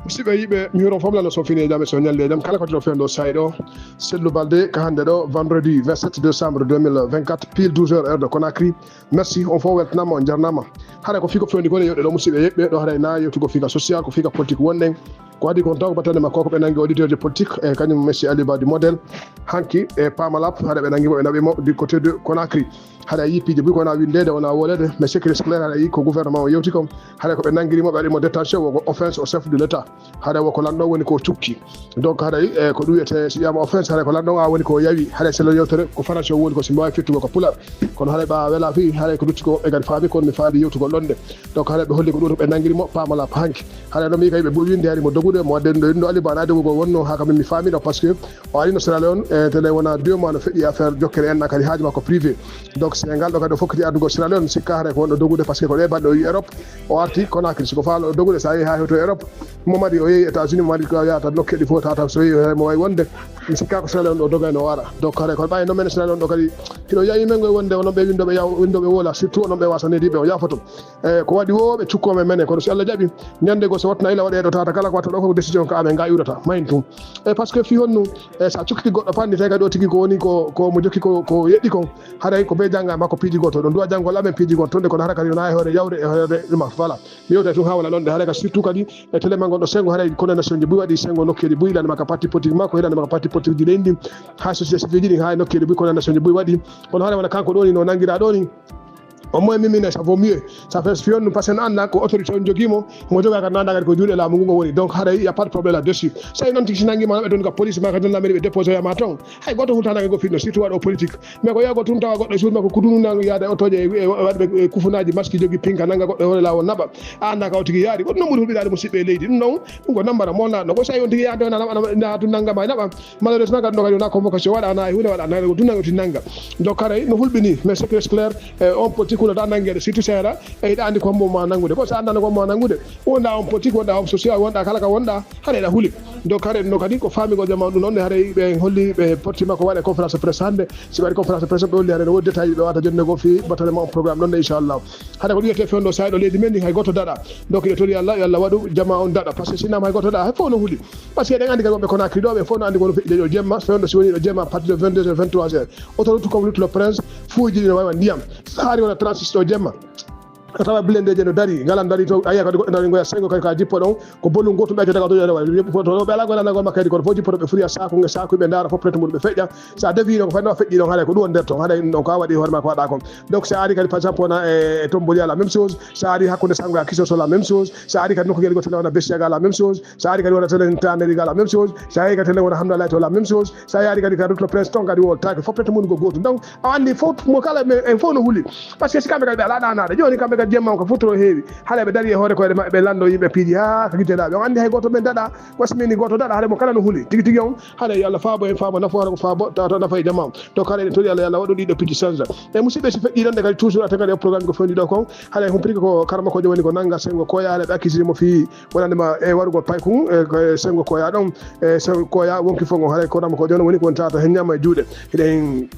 musidɓe yiɓe mi wiro fof lano so fini jam so ñalde jam kala ko to fendo sayɗo Cellou Ballde ka hande ɗo vendredi 27 décembre 2024 pile 12h heure de Conakry. Merci on fof weltanama on jarnama haɗa ko fika fewndi gone yewɗe ɗo musidɓe yeɓɓe ɗo haɗa na yewtugo fika social ko fika politique wonɗen ko waɗi kon taw ko battane makko ko ɓe nangi auditeur de politique e kañum Messi Aliba du modèle hanki e pamalap haɗa ɓe nangimo ɓe naɓimo du côté de Conakry haɗa yi piije buy kona windede wona wolede mais secret scolaire haɗa yi ko gouvernement o yewti kom haɗa koɓe nanguirimo ɓe waɗimo détention woko offense au chef de l' état haɗa woko lanɗon woni ko cukki donc haɗa yi ko ɗum wiyete so wiyama offense haɗa ko lanɗon a woni ko yawi haɗa selo yewtere ko français o woni ko simbi wawi fettugo ko pulaar kono haɗa ɓa wela fi haɗa ko lutti ko woɓɓe kadi faami kono mi faami yewtugol ɗonde donc haɗa ɓe holli ko ɗum ɓe nanguirimo pamalap hanki haɗa ɗo mi kay ɓe ɓuuri winde harimo dogude mo wadde ɗo inno aliba ana dogugo wonno ha kamin mi faamiɗo par ce que o arino Sierra Leone tele wona 2 mois no feƴƴi affaire jokkere en kadi haaji makko privé donc Sénégal ɗo kadi o fokkiti ardugo Sierra Leone sikka haɗa ko wonɗo dogude par ce que ko ɗe baɗɗo o yi Europe o arti Conakry siko faalo dogude sa yeehi ha hewto Europe momadi o yeehi États-Unis momadi ko yahata nokkeɗi fof tata so yeehi mo wawi wonde mi sikka ko Sierra Leone ɗo dogayno o ara donc haɗa kono ɓawi noon men Sierra Leone ɗo kadi hino yayi men goye wonde onon ɓe windoɓe wola surtout onon ɓe wasanediɓe o yafoto ko waɗi woɓe cukkoɓe menen kono si Allah jaaɓi ñande go so wattana ila waɗe ɗo tata kala ko watta ɗo ko décision ko amen ga iwrata mayin tum par ce que fi honnu sa cukkiti goɗɗo panni tawi kadi o tigui ko woni ko mo jokki ko yeɗɗi kon haɗay ko ɓe jangga makko piiji goto ɗon duwa janggol amen piiji gon tonde kono haɗa kadi wona e hoore yawde e hoore ɗuma voilà mi yewta tun ha wona ɗon de haɗa ka surtout kadi e téléma gonɗo sengo haɗay condamnation ji ɓuy waɗi sengo nokkeji ɓuy hiɗande makka parti politique makko hiɗande makka parti politique ji leydi ha société civil ji ɗin ha nokkeji ɓuy condamnation ji ɓuy waɗi kono haɗa wona kanko ɗoni no nanguira ɗo ni au moins mimine ça vaut mieux ça fait fion nous parce que anda ko autorité on jogimo mo joga ka nanda kadi ko juuɗe laamu ngu ngo woni donc haɗa y a pas de problème là dessus so non tigi sinangima ɓe ɗon ka police ma ka don lameri ɓe déposé yama ton hay goto hultanake go finno surtout waɗo politique mais ko yago tun tawa goɗɗo suudma ko kudunu nango yaade otoje waɗɓe kufunaji masque jogui pinka nanga goɗɗo hoore lawol naɓa a anda ka o tigi yaari goɗɗo noon ɓuuri hulɓirade musidɓe e leydi ɗum noon ɗum ko nambara molnaɗo ko so on tigi yaade na tun nangama e naɓa malheureusement kadi ɗo kadi wona convocation waɗa ana e hunde waɗa ana tun nango tin nanga donc haɗay no hulɓini mais c'est clair on politique huno da nanguede surtout seeɗa e yiɗa andi ko hombo ma nangude ko so andano ko ma nangude wonɗa on politique wonɗa on social wonɗa kala ka wonɗa haɗa eɗa huuli donc haɗa no kadi ko faamigo jama ɗum noon haɗa ɓe holli ɓe portima ko waɗe conférence de presse hande si waɗi conférence de presse ɓe holli haɗa no woodi détail ɓe wata jonde go fi battanema on programme ɗon de inchallah haɗa ko ɗuyete fewndo sayɗo leydi men ndi hay goto daɗa donc ɓe tori Allah yo Allah waɗu jama on daɗa par ce que sinama hay goto daɗa hay fof no huuli par ce que eɗen andi kadi woɓɓe Conakry ɗo ɓe fof no andi kono feƴƴi ɗo jemma fewndo si woni ɗo jemma à partir de 22h 23h autoroute comme route le prince fuuji ɗi no wawi ndiyam sa ari wona 36 ɗo jemma tawa blendeje no dari ngalan dari to aya kadi goɗɗo dari goya sengo kadi ka jippo ɗon ko bollum gotum ɓe jotaga to ɓe ala goɗa nagol makka kadi kono fof jippoto ɓe furi a saku ɓe daara fof prête muɗum ɓe feƴƴa sa defi ɗon ko fanno feƴƴi ɗon haɗa ko ɗum on nder ton haɗa ɗon ko a waɗi hoore ma ko waɗa kon donc sa ari kadi par exemple wona e tomboli la même chose sa ari hakkude sango a kisoso la même chose sa ari kadi nokkugel gotel wona bessiaga la même chose sa ari kadi wona telen taneriga la même chose sa ari kadi telen wona hamdallah to la même chose sa ari kadi ka route le prince ton kadi woltaki fof prête muɗum ko gotum donc a andi fof mo kala en fof no huuli par ce que si kamɓe kadi ɓe ala ɗanaɗe joni kamɓe kadi jemma ko futoro heewi haɗa ɓe daari e hoore koye maɓɓe ɓe lando yimɓe piiji ha ko guiteɗaɓe on andi hay goto men daɗa wasmini goto daɗa haɗa mo kala no huuli tigui tigui on haɗa yo Allah faabo en faamo nafoore ko faabo tawata nafa e jama donc haɗa eɗen tori Allah yo Allah waɗu ɗiɗo piiji change e musidɓe si feƴƴi ɗon de kadi toujours aten kadi o programme ko fendi ɗo kon haɗa humpriki ko karama kojo woni ko nanga sengo koya haɗa ɓe accusé mo fi wonandema e warugol paykun e sengo koya ɗon e sengo koya wonki fof on haɗa korama kojo no woni ko won tata hen ñama e juuɗe eɗen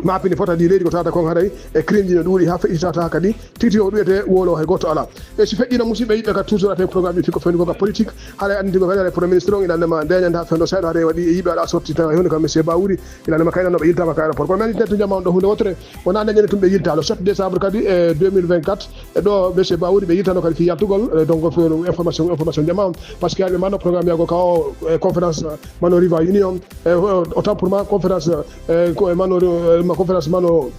mapini fota di leydi ko tata kon haɗay e crime ji no ɗuuɗi ha feƴƴitata ha kadi titi o ɗuyete wolo hay goto ala e so feƴƴino musidɓe yiɓɓe kadi toujours aten programme ɗi ko fendi koka politique haɗa andigo kadi haɗa premier ministre on ilandema deñande ha fendo sayɗo haɗa waɗi e yiɓe aɗa sorti taw hunde kam monsieur Bawuri ilandema kayɗannoɓe yiltama ka aéroport kono mani tentu jamma on ɗo hunde wotere wona dañande tum ɓe yilta le 7 décembre kadi e 2024 e ɗo monsieur Bawuri ɓe yiltano kadi fi yattugol donc information jama on par ce que haɗe manno programme yago ka o conférence mano riva union autant pour moi conférence mano conférence mano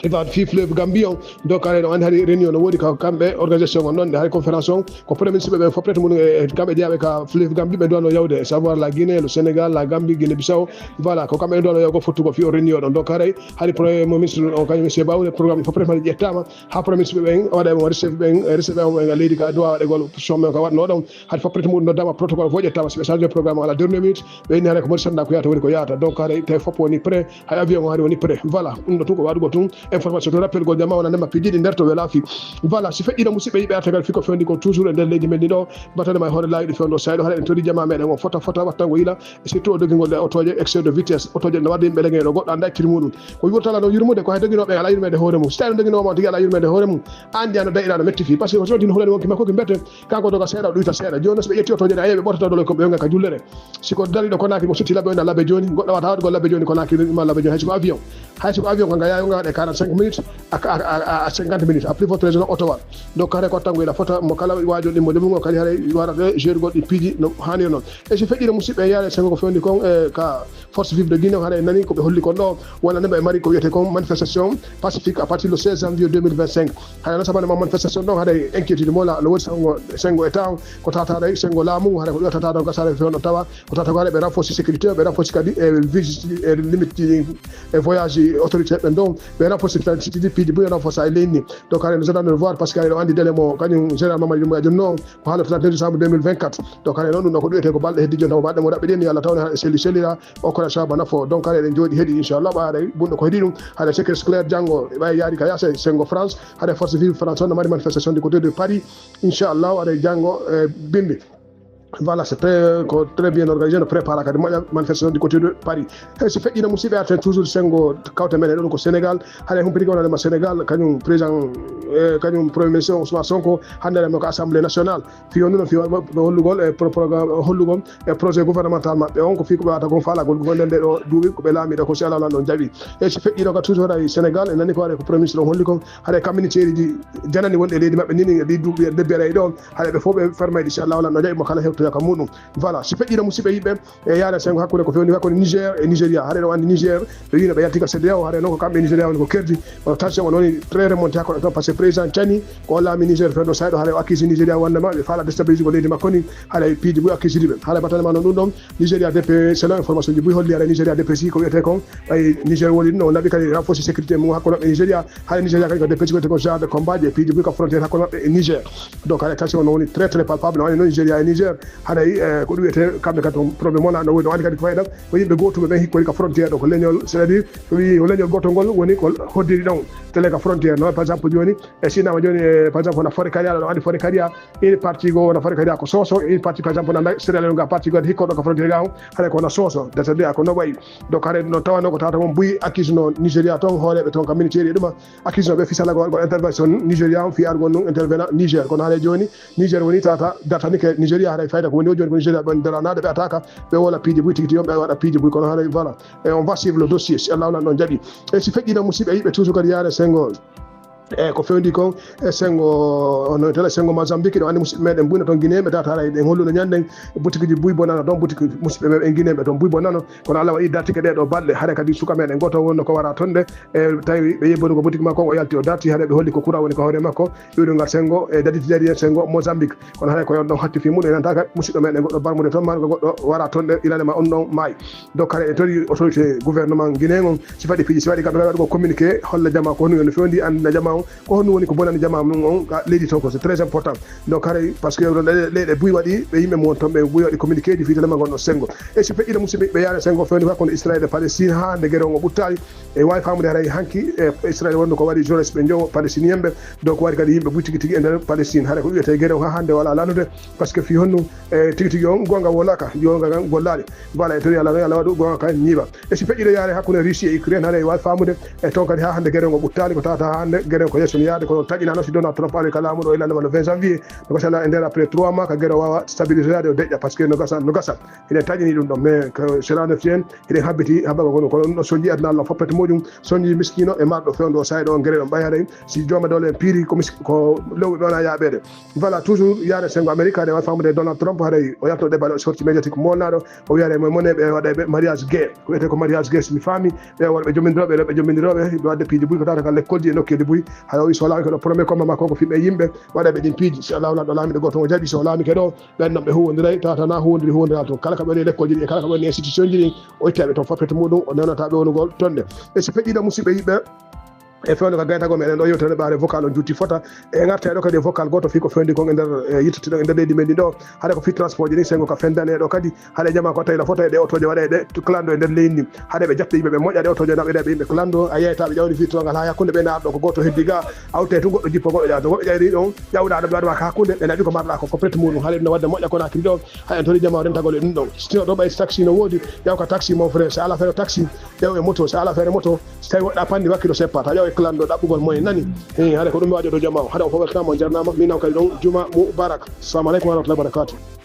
ivan fi fleuve Gambie on donc aɗa andi haɗi réunion no woodi ka kamɓe organisation on noon de haɗi conférence on ko premier ministre ɓe fof prête mum e kamɓe jeeyaɓe ka fleuve Gambie ɓe duwano yawde savoir la Guinée le Sénégal la Gambie Guinée Bissau voilà ko kamɓe duwano yawgo fottugo fi o réunion ɗon donc haɗay haɗi premier ministre on kañum monsieur Bawde programme fof prête maɗi ƴettama ha premier ministre ɓen waɗamo recevɓe on e leydi ka duwa waɗegol somme ko waɗno ɗon haɗi fof prête muɗum noddama protocole fof ƴettama so ɓe chargé programme à la dernière minute ɓe inni haɗa ko modi sanda ko yahata woni ko yahata donc haɗay tawi fof woni prêt hay avion o haɗi woni prêt voilà ɗum ɗo tun ko waɗugo tun information to rappel go jama wona nema pididi nder to welafi voilà si feƴƴino musidɓe yiɓe artagal fiko fewndi ko toujours e nder leydi men ndi ɗo batane ma hoore laayiɗo fewndo sayɗo haɗa en tori jama meɗen o fota wattango yila et surtout o dogingol e otoje excès de vitesse otoje ne wadde yimɓe leŋe ɗo goɗɗo anda ekkiri muɗum ko wiwotala no yurmude ko hay doginoɓe ala yurmede hoore mum so tawi no doginoma tigi ala yurmede hoore mum andi ano daƴiɗa no metti fi par ce que ko sodino hulani wonki makko ki mbete kanko doga seeɗa o ɗuyta seeɗa joni so ɓe ƴetti otoje ɗe a yeɓe ɓotata dolo koɓe yonga ka jullere siko dari ɗo Conakry mo sutti labbe on labbe joni goɗɗo wata wadgo labbe joni Conakry ma labbe joni hay siko avion ko ngaya yonga waɗe 45 minutes à 50 minutes a plus forte raison oto donc kare ko tango ila fota mo kala wajo ɗimmo demugo kadi haɗa warata jeeri goɗɗi piiji no haniri noon e so feƴƴino musidɓe yaare sengo ko fewndi kon ka force vive de Guinée haɗa nani koɓe holli kon ɗo wona nemɓe mari ko wiyete kon manifestation pacifique à partir du 16 janvier 2025 haɗa non sabane ma manifestation ɗon haɗa inquiétude mola no woni sengo état ko tataɗa sengo laamu haɗa ko ƴottata ɗon gasare fewno tawa ko tata ko haɗa ɓe renforce sécurité ɓe renforce kadi visite limite e voyage autorité ɓen ɗon ɓe renforce tidi piiji ɓuuri renforce e leydi ni donc haɗa no jodano voir par ce que haɗa andi délai mo kañum général Mamadou Moya joni noon ko haala 31 décembre 2024 donc haɗa noon ɗum ɗo ko ɗuyete ko balɗe heddi joni taw baɗɗe mo ɗaɓɓe ɗeni Allah tawne haɗa sellira o kono saba nafo donc haɗa eɗen jooɗi heeɗi inchallah ɓa haɗa bunɗo ko heeɗi ɗum haɗa secret scolaire janggo ɓay yaari ka yasa sengo France haɗa force vive France on no mari manifestation du côté de Paris inchallah haɗa janggo bimbi voilà c'est très bien organisé no prépara kadi moƴƴa manifestation du côté de Paris hay so feƴƴino musidɓe arten toujours sengo kawte men ɗon ko Sénégal haɗa humpiti wonadema Sénégal kañum président kañum premier ministre Ousmane Sonko hannde mo ko assemblée nationale fiyo nuno fiyo hollugol e programme hollugol e projet gouvernemental maɓɓe on ko fi ko ɓe wata kon falagol gonɗen nde ɗo duuɓi koɓe laamiɗo ko si Allah ɗon jaɓi e so feƴƴino ka toujours haɗa Sénégal e nani ko waɗa ko premier ministre on holli kon haɗa communauté ji janani wonɗe leydi maɓɓe nini ɗi duuɓi debbeɗe ɗon haɗa ɓe fof ɓe fermayde si Allah no jaɓi mo kala hewtoya ka muɗum voilà si feƴƴino musidɓe yiɓɓe e yaade sengo hakkude ko fewni hakkude Niger e Nigéria haɗa ɗo andi Niger ɓe wino ɓe yaltika CEDEAO haɗa noon ko kamɓe Nigéria woni ko kerdi ono tension on woni très remonté hakkude toon par ce que président Tiani ko laami Niger fewɗo sayɗo haɗa o accuse Nigéria wondema ɓe faala déstabilise ko leydi makko ni haɗa piiji ɓuuri accuse ɗiɓe haɗa batanema noon ɗum ɗon Nigéria DP selon information ji ɓuuri holli haɗa Nigéria DPC ko wiyete kon ɓay Niger woni ɗum o laɓi kadi renforce sécurité mum hakkude maɓɓe Nigéria haɗa Nigéria kadi ko DPC ko wiyete kon genre de combat ji e piiji ɓuuri ko frontiére hakkude maɓɓe e Niger donc haɗa tension on woni très palpable no wani noon Nigéria e Niger haɗa ko ɗum wiyete kamɓe kadi on probléme ona no woni no andi kadi ko fayɗam ko yimɓe gotuɓe ɓen hikkoyi ka frontiére ɗo ko leñol c'est à dire so wi ko leñol gotol ngol woni ko hoddiri ɗon télé ka frontiére noon par exemple joni e sinama joni par exemple wona forêt karia ɗo andi forêt karia une partie go wona forêt karia ko soso une partie par exemple nanda séréal ga partie go hikkoɗo ka frontiére ga on haɗa ko wona soso c'est-à-dire ko no wayi donc haɗa no tawano ko tawata mon buyi accuse no Nigéria toon hooleɓe toon kam ministére ɗuma accuse no ɓe fisalago go intervention Nigéria on fi argon ɗum intervenant Niger kono haɗa joni Niger woni tata dartani ke Nigéria haɗa fayda ko woni o joni ko Nigéria ɓen daranade ɓe ataka ɓe wola piiji buy tigi ti yomɓe waɗa piiji buy kono haɗa voilà et on va suivre le dossier si Allah ɗon jaɓi e si feƴƴino musidɓe yiɓe toujours kadi yaade sengo e ko fewndi kon e sengo no tele sengo Mozambique ɗo andi musidɓe meɗen buyno toon Guinéen ɓe tata haɗa ɗen holluno ñanden boutique ji buy bonano ɗon boutique musidɓe meɗen Guinéen ɓe toon buy bonano kono Allah waɗi dartike ɗe ɗo balɗe haɗa kadi suka meɗen goto wonno ko wara toon ɗe e tawi ɓe yebboni ko boutique makko o yalti o darti haɗa ɓe holli ko courant woni ko hoore makko ƴuɗungal sengo e daditidadi en sengo Mozambique kono haɗa ko yon ɗon hatti fi muɗum en nantaka musidɗo meɗen goɗɗo barmude toon ma goɗɗo wara toon ɗe ilanema on ɗon maayi donc haɗa e tori autorité gouvernement Guinéen on si waɗi piiji si waɗi kamɓe waɗi ko communiqué holla jama ko honno no fewndi andina jama on ko honno woni ko bonani jama mum on leydi toon ko c'est très important donc haɗa par ce que leyɗe buy waɗi ɓe yimɓe mon toon ɓe buy waɗi communiqué ji fiitalema gonɗo sengo e so feƴƴino musidɓe ɓe yaade sengo fewndi hakkude Israël e Palestine ha nde gueɗe on o ɓuttali e wawi famude haɗa hanki e Israël wonno ko waɗi jeunesse ɓe jowo palestinien ɓe donc waɗi kadi yimɓe buy tigui tigui e nder Palestine haɗa ko wiyete gueɗe o ha hande wala lannude par ce que fi honno e tigui tigui on gonga wolaka jonga kan gollali voilà e tori Allah waɗu gonga kan ñiiɓa e so feƴƴino yaade hakkude Russie e Ukraine haɗa wawi famude e toon kadi ha hande gueɗe on o ɓuttali ko tawata ha hande gueɗe ko yesso yaade kono taƴinano si Donald Trump ari kala muɗo ilandema le 20 janvier no gasa e nder après 3 mois ka gueɗe o wawa stabilisade o deƴƴa par ce que no gasa eɗen taƴini ɗum ɗon mais cela ne fien eɗen habbiti haɓaga kono kono ɗum ɗo soñji aduna Allah foppete muɗum soñji miskino e marɗo fewndo o sayɗo on gueɗe ɗon ɓayade si joma dole en piiri ko lewɓe ɓe wona yaɓede voilà toujours yaade sengo Amérique haɗa wawi famude Donald Trump haɗa o yalto ɗeɓal o sorti médiatique molnaɗo o wiyade mo mone ɓe waɗa mariage gay ko wiyete ko mariage gay somi faami ɓe wonɓe jominiroɓe ɓe jominiroɓe ɓe wadde piiji buy ko tawata ka lekkolji e nokkeji buy haɗa o wi so laawi ko ɗo premier combat makko ko fiɓe yimɓe waɗa ɓe ɗin piiji so Allah ɗo laamiɗo goto o jaɓi so laamike ɗo ɓen noon ɓe huwodiray tawata na huwodira toon kala ko ɓe woni lekkolji ɗi e kala ko ɓe woni institution ji ɗi o ittaɓe toon foppete muɗum o newnotaɓe wonugol tonɗe e so feƴƴiɗo musidɓe yiɓɓe e fewde ko gaytago meɗen ɗo yewtere ɓaade vocal o juuti fota e garta ɗo kadi vocal goto fi ko fewndi kon e nder yittitiɗo e nder leydi men ndi ɗo haɗa ko fi transport ji ni sengo ka fendane ɗo kadi haɗa jama ko tawi la fota e ɗe otoje waɗe ɗe clando e nder leydi ndi haɗa ɓe jatta yimɓe ɓe moƴƴa ɗe otoje naɓe ɗe yimɓe clando a yeyata ɓe ƴawdi fitongal ha hakkude ɓe naarɗo ko goto heddi ga awte to goɗɗo jippo goɗɗo ƴawta goɗɗo ƴayri ɗon ƴawɗa ɗo ɓe waɗa ka hakkude ɓe naɓi ko marɗa ko peut muɗum haɗa ɗum wadde moƴƴa Conakry ɗo ha en tori jama rentagol e ɗum ɗon sino ɗo ɓay taxi no woodi ƴaw ka taxi mon frère so ala feere taxi ƴew e moto so ala feere moto so tawi woɗɗa panni wakkilo seppata ƴaw e clando ɗaɓɓugol moyen nani haɗa ko ɗum mi waɗi to jama haɗa o fof weltanama on jarnama min naw kadi ɗon juma mubarak assalamu aleykum wa rahmatullahi wa barakatuh